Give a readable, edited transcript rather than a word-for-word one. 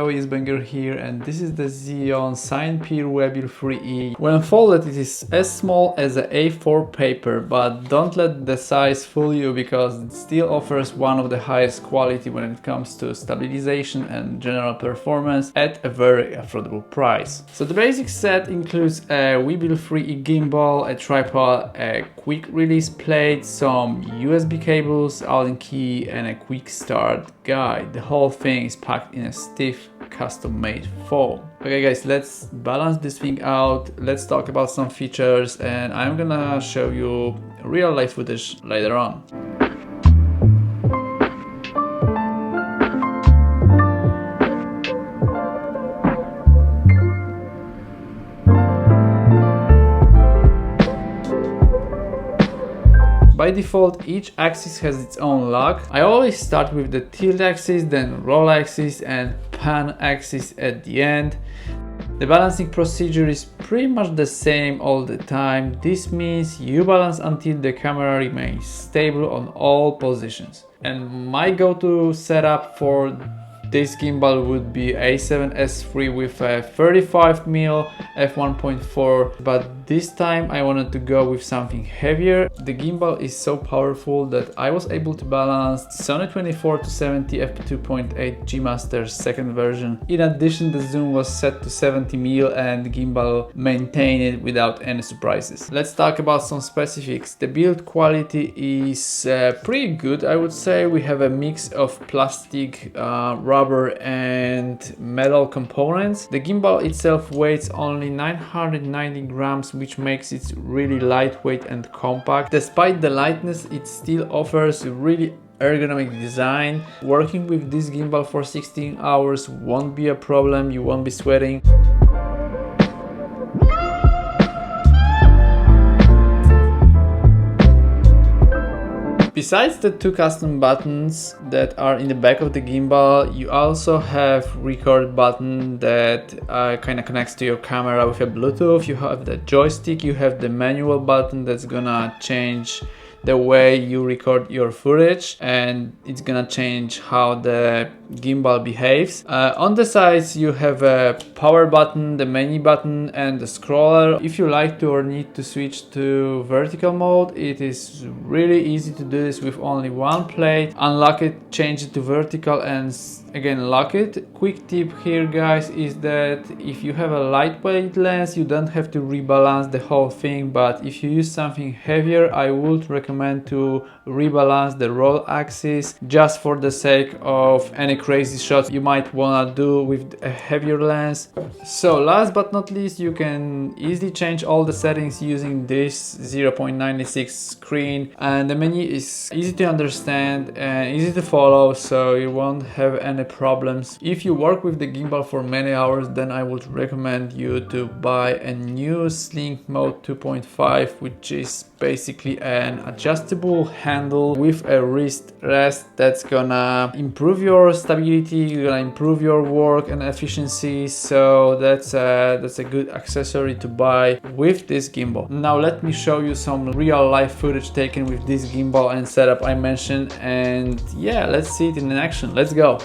eastbanger here, and this is the ZHIYUN Cinepeer Weebill 3E. When folded it is as small as an A4 paper, but don't let the size fool you because it still offers one of the highest quality when it comes to stabilization and general performance at a very affordable price. So the basic set includes a Weebill 3E gimbal, a tripod, a quick release plate, some USB cables, Allen key and a quick start guide. The whole thing is packed in a stiff custom-made foam. Okay guys, let's balance this thing out, let's talk about some features, and I'm gonna show you real life footage later on. By default, each axis has its own lock. I always start with the tilt axis, then roll axis and pan axis at the end. The balancing procedure is pretty much the same all the time. This means you balance until the camera remains stable on all positions. And my go-to setup for this gimbal would be A7S III with a 35mm f1.4, but this time I wanted to go with something heavier. The gimbal is so powerful that I was able to balance Sony 24-70 f2.8 G Master's second version. In addition, the zoom was set to 70mm and the gimbal maintained it without any surprises. Let's talk about some specifics. The build quality is pretty good, I would say. We have a mix of plastic, rubber and metal components. The gimbal itself weighs only 990 grams, which makes it really lightweight and compact. Despite the lightness, it still offers a really ergonomic design. Working with this gimbal for 16 hours won't be a problem, you won't be sweating. Besides the two custom buttons that are in the back of the gimbal, you also have record button that kind of connects to your camera with a Bluetooth. You have the joystick, you have the manual button that's gonna change the way you record your footage, and it's gonna change how the gimbal behaves. On the sides you have a power button, the menu button and the scroller. If you like to or need to switch to vertical mode, it is really easy to do this with only one plate. Unlock it, change it to vertical and again lock it. Quick tip here guys is that if you have a lightweight lens you don't have to rebalance the whole thing, but if you use something heavier I would recommend to rebalance the roll axis just for the sake of any crazy shots you might wanna do with a heavier lens. So last but not least, you can easily change all the settings using this 0.96 screen, and the menu is easy to understand and easy to follow, so you won't have any problems. If you work with the gimbal for many hours, then I would recommend you to buy a new Sling Mode 2.5, which is basically an adjustable handle with a wrist rest that's gonna improve your stability, gonna improve your work and efficiency. So that's a good accessory to buy with this gimbal. Now let me show you some real life footage taken with this gimbal and setup I mentioned, and yeah, let's see it in action. Let's go.